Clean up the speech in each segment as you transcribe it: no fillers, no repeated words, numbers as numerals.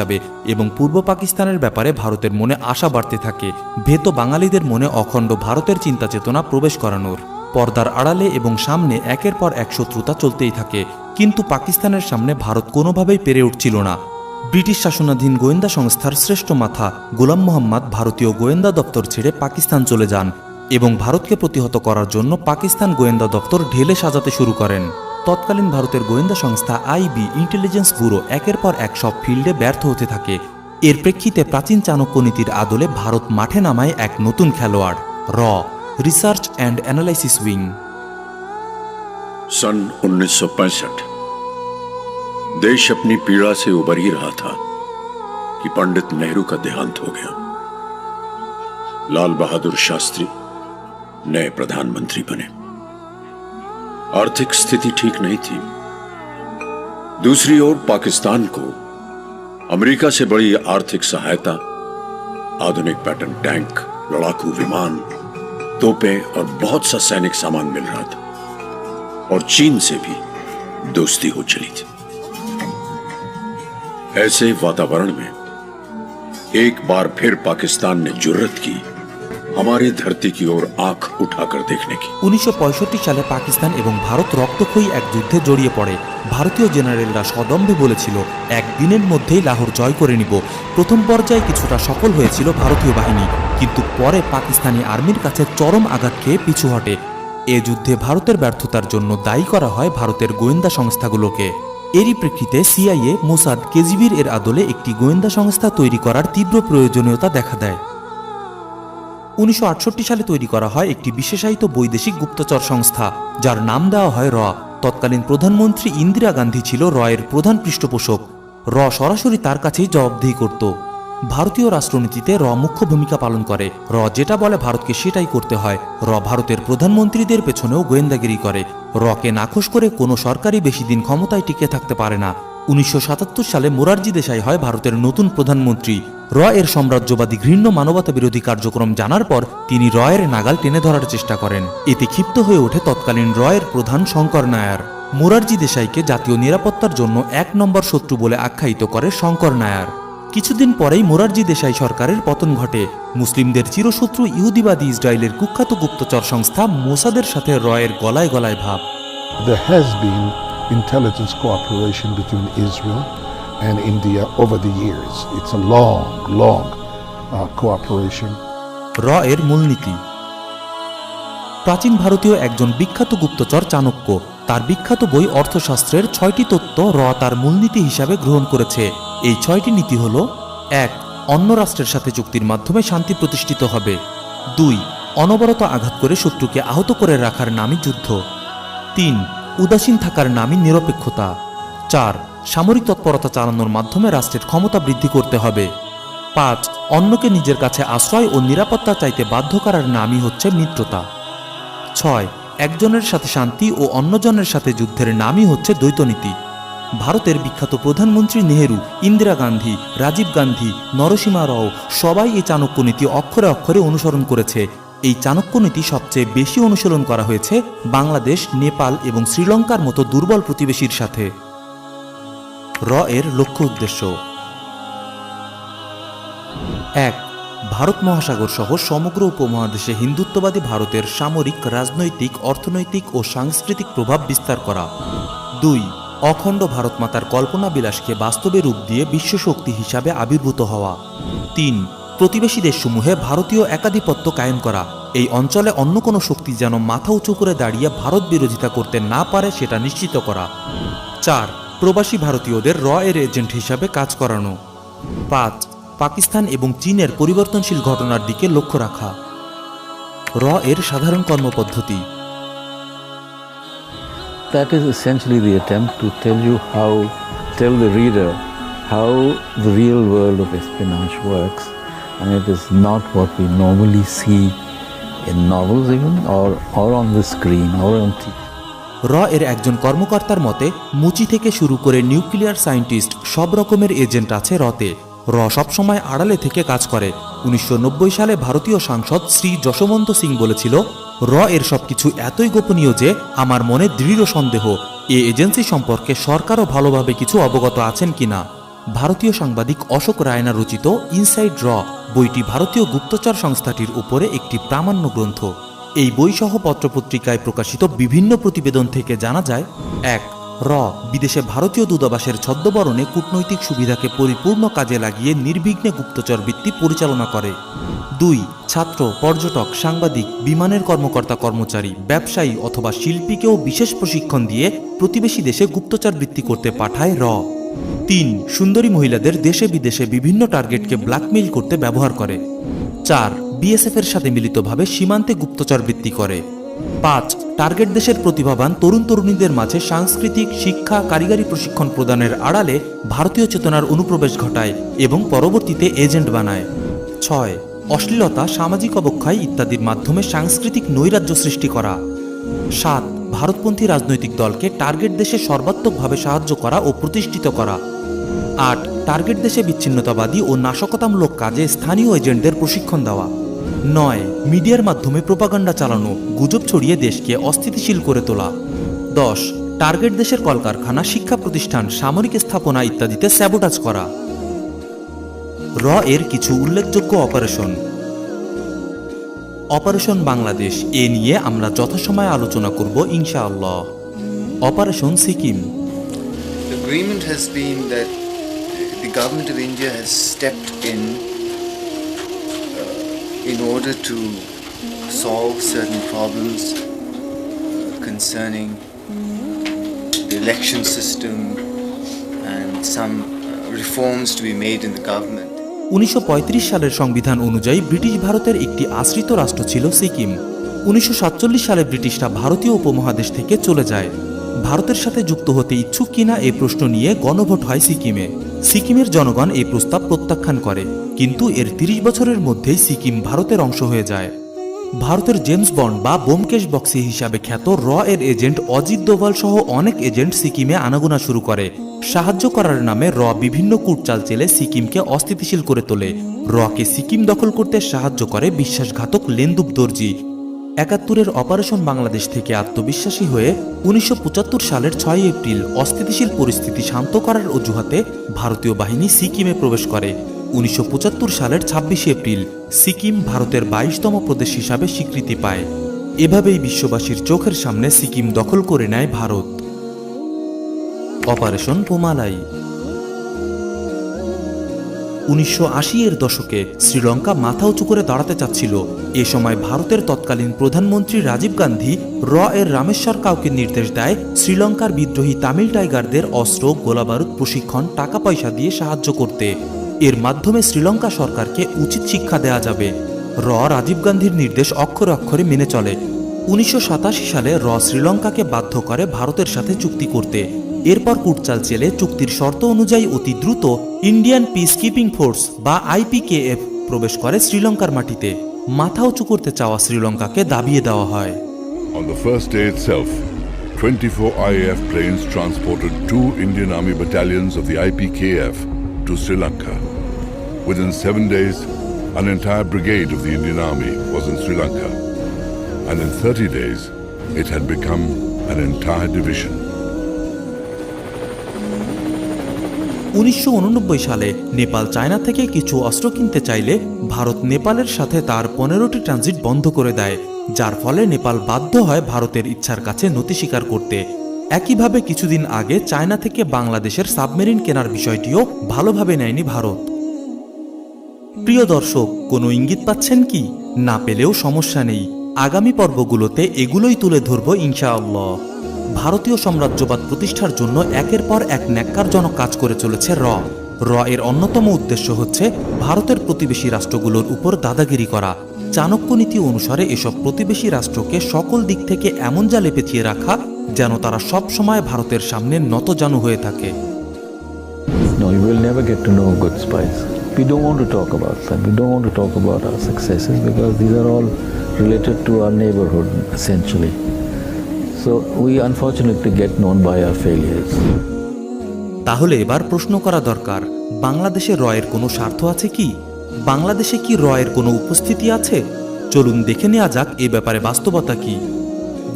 হিসাবে এবং পূর্ব পাকিস্তানের ব্যাপারে ভারতের মনে আশা বাড়তে থাকে, ভেতো বাঙালিদের মনে অখণ্ড ভারতের চিন্তা চেতনা প্রবেশ করানোর। পর্দার আড়ালে এবং সামনে একের পর এক শত্রুতা চলতেই থাকে, কিন্তু পাকিস্তানের সামনে ভারত কোনোভাবেই পেরে উঠছিল না। ব্রিটিশ শাসনাধীন গোয়েন্দা সংস্থার শ্রেষ্ঠ মাথা গোলাম মোহাম্মদ ভারতীয় গোয়েন্দা দপ্তর ছেড়ে পাকিস্তান চলে যান এবং ভারতকে প্রতিহত করার জন্য পাকিস্তান গোয়েন্দা দপ্তর ঢেলে সাজাতে শুরু করেন। তৎকালীন ভারতের গোয়েন্দা সংস্থা আইবি ইন্টেলিজেন্স ব্যুরো একের পর এক সব ফিল্ডে ব্যর্থ হতে থাকে। এর প্রেক্ষিতে প্রাচীন চাণক্য নীতির আদলে ভারত মাঠে নামায় এক নতুন খেলোয়াড়, র रिसर्च एंड एनालिसिस विंग। सन 1965 देश अपनी पीड़ा से उबर ही रहा था कि पंडित नेहरू का देहांत हो गया। लाल बहादुर शास्त्री नए प्रधानमंत्री बने। आर्थिक स्थिति ठीक नहीं थी। दूसरी ओर पाकिस्तान को अमेरिका से बड़ी आर्थिक सहायता, आधुनिक पैटर्न टैंक, लड़ाकू विमान, तोपें और बहुत सा सैनिक सामान मिल रहा था और चीन से भी दोस्ती हो चली थी। ऐसे वातावरण में एक बार फिर पाकिस्तान ने जुर्रत की हमारी धरती की ओर आंख उठाकर देखने की। 1965 সালে পাকিস্তান এবং ভারত রক্তক্ষয়ী এক যুদ্ধে জড়িয়ে পড়ে। ভারতীয় জেনারেলরা সদম্ভে বলেছিল একদিনের মধ্যেই লাহোর জয় করে নিব। প্রথম পর্যায়ে কিছুটা সফল হয়েছিল ভারতীয় বাহিনী, কিন্তু পরে পাকিস্তানি আর্মির কাছে চরম আঘাত খেয়ে পিছু হটে। এ যুদ্ধে ভারতের ব্যর্থতার জন্য দায়ী করা হয় ভারতের গোয়েন্দা সংস্থাগুলোকে। এরই প্রেক্ষিতে সিআইএ, মোসাদ, কেজিবির এর আদলে একটি গোয়েন্দা সংস্থা তৈরি করার তীব্র প্রয়োজনীয়তা দেখা দেয়। 1968 সালে তৈরি করা হয় একটি বিশেষায়িত বৈদেশিক গুপ্তচর সংস্থা, যার নাম দেওয়া হয় র। তৎকালীন প্রধানমন্ত্রী ইন্দিরা গান্ধী ছিল র এর প্রধান পৃষ্ঠপোষক। র সরাসরি তার কাছেই জবাবদিহি করত। ভারতীয় রাষ্ট্রনীতিতে র মুখ্য ভূমিকা পালন করে। র যেটা বলে ভারতকে সেটাই করতে হয়। র ভারতের প্রধানমন্ত্রীদের পেছনেও গোয়েন্দাগিরি করে। রকে নাখোশ করে কোনো সরকারই বেশি দিন ক্ষমতায় টিকে থাকতে পারে না। 1977 সালে মোরারজি দেশাই হয় ভারতের নতুন প্রধানমন্ত্রী। র এর সাম্রাজ্যবাদী ঘৃণ্য মানবতা বিরোধী কার্যক্রম জানার পর তিনি র এর নাগাল টেনে ধরার চেষ্টা করেন। এতে ক্ষিপ্ত হয়ে ওঠে তৎকালীন র এর প্রধান শঙ্কর নায়ার। মোরারজি দেশাইকে জাতীয় নিরাপত্তার জন্য 1 নম্বর শত্রু বলে আখ্যায়িত করে শঙ্কর নায়ার। কিছুদিন পরেই মোরারজি দেশাই সরকারের পতন ঘটে। মুসলিমদের চিরশত্রু ইহুদিবাদী ইসরায়েলের কুখ্যাত গুপ্তচর সংস্থা মোসাদের সাথে র এর গলায় গলায় ভাব। There has been intelligence cooperation between Israel and India over the years. It's a long cooperation. র এর মূলনীতি। প্রাচীন ভারতীয় একজন বিখ্যাত গুপ্তচর চাণক্য তার বিখ্যাত বই অর্থশাস্ত্রের 6টি তত্ত্ব র তার মূলনীতি হিসাবে গ্রহণ করেছে। এই 6টি নীতি হল: 1. অন্য রাষ্ট্রের সাথে চুক্তির মাধ্যমে শান্তি প্রতিষ্ঠিত হবে। 2. অনবরত আঘাত করে শত্রুকে আহত করে রাখার নামই যুদ্ধ। 3. উদাসীন থাকার নামই নিরপেক্ষতা। 4. সামরিক তৎপরতা চালানোর মাধ্যমে রাষ্ট্রের ক্ষমতা বৃদ্ধি করতে হবে। 5. অন্যকে নিজের কাছে আশ্রয় ও নিরাপত্তা চাইতে বাধ্য করার নামই হচ্ছে মিত্রতা। 6. একজনের সাথে শান্তি ও অন্যজনের সাথে যুদ্ধের নামই হচ্ছে দ্বৈতনীতি। ভারতের বিখ্যাত প্রধানমন্ত্রী নেহেরু, ইন্দিরা গান্ধী, রাজীব গান্ধী, নরসিমা রাও সবাই এই চাণক্য নীতি অক্ষরে অক্ষরে অনুসরণ করেছে। এই চাণক্য নীতি সবচেয়ে বেশি অনুসরণ করা হয়েছে বাংলাদেশ, নেপাল এবং শ্রীলঙ্কার মতো দুর্বল প্রতিবেশীর সাথে। র এর লক্ষ্য উদ্দেশ্য: 1. ভারত মহাসাগর সহ সমগ্র উপমহাদেশে হিন্দুত্ববাদী ভারতের সামরিক, রাজনৈতিক, অর্থনৈতিক ও সাংস্কৃতিক প্রভাব বিস্তার করা। 2. অখণ্ড ভারত মাতার কল্পনা বিলাসকে বাস্তবে রূপ দিয়ে বিশ্বশক্তি হিসাবে আবির্ভূত হওয়া। 3. প্রতিবেশী দেশসমূহে ভারতীয় একাধিপত্য কায়েম করা। এই অঞ্চলে অন্য কোনো শক্তি যেন মাথা উঁচু করে দাঁড়িয়ে ভারত বিরোধিতা করতে না পারে সেটা নিশ্চিত করা। 4. প্রবাসী ভারতীয়দের র এর এজেন্ট হিসাবে কাজ করানো। 5. পাকিস্তান এবং চীনের পরিবর্তনশীল ঘটনার দিকে লক্ষ্য রাখা। র এর সাধারণ কর্মপদ্ধতি। That is essentially the attempt to tell the reader how the real world of espionage works, and it is not what we normally see in novels even or on the screen or on TV. র এর একজন কর্মকর্তার মতে মুচি থেকে শুরু করে nuclear scientist সব রকমের এজেন্ট আছে রতে। র সবসময় আড়ালে থেকে কাজ করে। 1990 সালে ভারতীয় সাংসদ শ্রী যশবন্ত সিং বলেছিল, র এর সবকিছু এতই গোপনীয় যে আমার মনে দৃঢ় সন্দেহ এ এজেন্সি সম্পর্কে সরকারও ভালোভাবে কিছু অবগত আছেন কিনা। ভারতীয় সাংবাদিক অশোক রায়না রচিত ইনসাইড র বইটি ভারতীয় গুপ্তচর সংস্থাটির উপরে একটি প্রামাণ্য গ্রন্থ। এই বইসহ পত্রপত্রিকায় প্রকাশিত বিভিন্ন প্রতিবেদন থেকে জানা যায়, ১. র বিদেশে ভারতীয় দূতাবাসের ছদ্মবরণে কূটনৈতিক সুবিধাকে পরিপূর্ণ কাজে লাগিয়ে নির্বিঘ্নে গুপ্তচর বৃত্তি পরিচালনা করে। ২. ছাত্র, পর্যটক, সাংবাদিক, বিমানের কর্মকর্তা কর্মচারী, ব্যবসায়ী অথবা শিল্পীকেও বিশেষ প্রশিক্ষণ দিয়ে প্রতিবেশী দেশে গুপ্তচর বৃত্তি করতে পাঠায় র। ৩. সুন্দরী মহিলাদের দেশে বিদেশে বিভিন্ন টার্গেটকে ব্ল্যাকমেইল করতে ব্যবহার করে। ৪. বিএসএফ এর সাথে মিলিতভাবে সীমান্তে গুপ্তচর বৃত্তি করে। ৫. টার্গেট দেশের প্রতিভাবান তরুণ তরুণীদের মাঝে সাংস্কৃতিক, শিক্ষা, কারিগরি প্রশিক্ষণ প্রদানের আড়ালে ভারতীয় চেতনার অনুপ্রবেশ ঘটায় এবং পরবর্তীতে এজেন্ট বানায়। ৬. অশ্লীলতা, সামাজিক অবক্ষয় ইত্যাদির মাধ্যমে সাংস্কৃতিক নৈরাজ্য সৃষ্টি করা। ৭. ভারতপন্থী রাজনৈতিক দলকে টার্গেট দেশে সর্বাত্মকভাবে সাহায্য করা ও প্রতিষ্ঠিত করা। ৮. টার্গেট দেশে বিচ্ছিন্নতাবাদী ও নাশকতামূলক কাজে স্থানীয় এজেন্টদের প্রশিক্ষণ দেওয়া। ৯. মিডিয়ার মাধ্যমে প্রোপাগান্ডা চালানো, গুজব ছড়িয়ে দেশকে অস্থিতিশীল করে তোলা। ১০. টার্গেট দেশের কলকারখানা, শিক্ষা প্রতিষ্ঠান, সামরিক স্থাপনা ইত্যাদিতে স্যাবোটাজ করা। র এর কিছু উল্লেখযোগ্য অপারেশন। অপারেশন বাংলাদেশ, এ নিয়ে আমরা যথাসময়ে আলোচনা করব ইনশাআল্লাহ। Operation Sikkim. The agreement has been that the government of India has stepped in order to solve certain problems concerning the election system and some reforms to be made in the government. 1935 সালের সংবিধান অনুযায়ী British ভারতের একটি আশ্রিত রাষ্ট্র ছিল সিকিম। 1947 সালে ব্রিটিশরা ভারতীয় উপমহাদেশ থেকে চলে যায়। ভারতের সাথে যুক্ত হতে ইচ্ছুক কিনা এই প্রশ্ন নিয়ে গণভোট হয় সিকিমে। সিকিমের জনগণ এই প্রস্তাব প্রত্যাখ্যান করে, কিন্তু এর 30 বছরের মধ্যেই সিকিম ভারতের অংশ হয়ে যায়। ভারতের জেমস বন্ড বা ব্যোমকেশ বক্সি হিসাবে খ্যাত র এর এজেন্ট অজিত দোভাল সহ অনেক এজেন্ট সিকিমে আনাগোনা শুরু করে। সাহায্য করার নামে র বিভিন্ন কূটচাল চেলে সিকিমকে অস্থিতিশীল করে তোলে। রকে সিকিম দখল করতে সাহায্য করে বিশ্বাসঘাতক লেন্দুব দর্জি। 71-এর অপারেশন বাংলাদেশ থেকে আত্মবিশ্বাসী হয়ে 1975 সালের 6 এপ্রিল অস্থিতিশীল পরিস্থিতি শান্ত করার অজুহাতে ভারতীয় বাহিনী সিকিমে প্রবেশ করে। 1975 সালের 26 এপ্রিল সিকিম ভারতের 22তম প্রদেশ হিসাবে স্বীকৃতি পায়। এভাবেই বিশ্ববাসীর চোখের সামনে সিকিম দখল করে নেয় ভারত। অপারেশন পোমালাই। 1980-এর দশকে শ্রীলঙ্কা মাথা উঁচু করে দাঁড়াতে চাচ্ছিল। এ সময় ভারতের তৎকালীন প্রধানমন্ত্রী রাজীব গান্ধী র এর রামেশ্বর কাউকে নির্দেশ দেয় শ্রীলঙ্কার বিদ্রোহী তামিল টাইগারদের অস্ত্র, গোলাবারুদ, প্রশিক্ষণ, টাকা পয়সা দিয়ে সাহায্য করতে। এর মাধ্যমে শ্রীলঙ্কা সরকারকে উচিত শিক্ষা দেয়া যাবে। র রাজীব গান্ধীর নির্দেশ অক্ষরে অক্ষরে মেনে চলে। 1987 সালে র শ্রীলঙ্কাকে বাধ্য করে ভারতের সাথে চুক্তি করতে। এরপর কূটচাল চেলে চুক্তির শর্ত অনুযায়ী অতি দ্রুত ইন্ডিয়ান পিস কিপিং ফোর্স বা IPKF প্রবেশ করে শ্রীলঙ্কার মাটিতে। মাথা উঁচু করতে চাওয়া শ্রীলঙ্কাকে দাবিয়ে দেওয়া হয়। On the first day itself, 24 IAF planes transported 2 Indian Army battalions of the IPKF to Sri Lanka. Within 7 days, an entire brigade of the Indian Army was in Sri Lanka. And in 30 days, it had become an entire division. 1989 সালে Nepal China থেকে কিছু অস্ত্র কিনতে চাইলে ভারত নেপালের সাথে তার 15টি transit বন্ধ করে দেয়, যার ফলে নেপাল বাধ্য হয় ভারতের ইচ্ছার কাছে নতি স্বীকার করতে। একইভাবে কিছুদিন আগে চায়না থেকে বাংলাদেশের সাবমেরিন কেনার বিষয়টিও ভালোভাবে নেয়নি ভারত। প্রিয় দর্শক, কোনো ইঙ্গিত পাচ্ছেন কি? না পেলেও সমস্যা নেই, আগামী পর্বগুলোতে এগুলোই তুলে ধরব ইনশাআল্লাহ। ভারতীয় সাম্রাজ্যবাদ প্রতিষ্ঠার জন্য একের পর এক ন্যাক্কারজনক কাজ করে চলেছে র এর অন্যতম উদ্দেশ্য হচ্ছে ভারতের প্রতিবেশী রাষ্ট্রগুলোর উপর দাদাগিরি করা। চাণক্য নীতি অনুসারে এসব প্রতিবেশী রাষ্ট্রকে সকল দিক থেকে এমন জালে পেঁচিয়ে রাখা যেন তারা সব সময় ভারতের সামনে নতজানু হয়ে থাকে। No, you will never get to know good spies. We don't want to talk about them. We don't want to talk about our successes because these are all related to our neighborhood, essentially. So we unfortunately get known by our failures. তাহলে এবার প্রশ্ন করা দরকার, বাংলাদেশে র এর কোনো স্বার্থ আছে কি? বাংলাদেশে কি র এর কোনো উপস্থিতি আছে? চলুন দেখে নেওয়া যাক এ ব্যাপারে বাস্তবতা কি।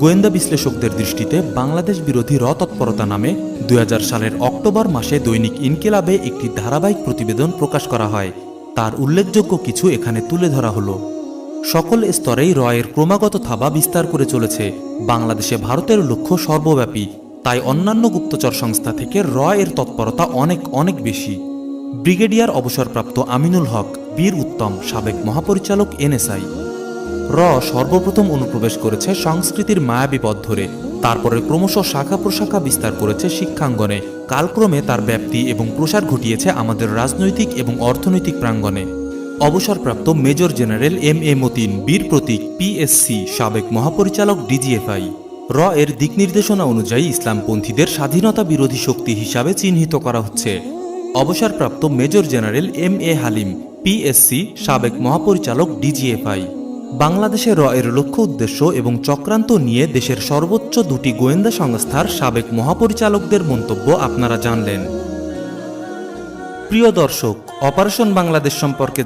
গোয়েন্দা বিশ্লেষকদের দৃষ্টিতে বাংলাদেশ বিরোধী র তৎপরতা নামে 2000 সালের অক্টোবর মাসে দৈনিক ইনকিলাবে একটি ধারাবাহিক প্রতিবেদন প্রকাশ করা হয়। তার উল্লেখযোগ্য কিছু এখানে তুলে ধরা হলো। সকল স্তরেই র এর ক্রমাগত থাবা বিস্তার করে চলেছে। বাংলাদেশে ভারতের লক্ষ্য সর্বব্যাপী, তাই অন্যান্য গুপ্তচর সংস্থা থেকে র এর তৎপরতা অনেক অনেক বেশি। ব্রিগেডিয়ার অবসরপ্রাপ্ত আমিনুল হক, বীর উত্তম, সাবেক মহাপরিচালক NSI। র সর্বপ্রথম অনুপ্রবেশ করেছে সংস্কৃতির মায়াবী পথ ধরে, তারপরে ক্রমশ শাখা প্রশাখা বিস্তার করেছে শিক্ষাঙ্গনে, কালক্রমে তার ব্যাপ্তি এবং প্রসার ঘটিয়েছে আমাদের রাজনৈতিক এবং অর্থনৈতিক প্রাঙ্গণে। অবসরপ্রাপ্ত মেজর জেনারেল MA মতিন, বীর প্রতীক, PSC, সাবেক মহাপরিচালক DGFI। র এর দিক নির্দেশনা অনুযায়ী ইসলামপন্থীদের স্বাধীনতা বিরোধী শক্তি হিসাবে চিহ্নিত করা হচ্ছে। অবসরপ্রাপ্ত major general MA Halim, PSC, সাবেক মহাপরিচালক DGFI। বাংলাদেশে র এর লক্ষ্য উদ্দেশ্য এবং চক্রান্ত নিয়ে দেশের সর্বোচ্চ দুটি গোয়েন্দা সংস্থার সাবেক মহাপরিচালকদের মন্তব্য আপনারা জানলেন। প্রিয় দর্শক, অপারেশন বাংলাদেশ সম্পর্কে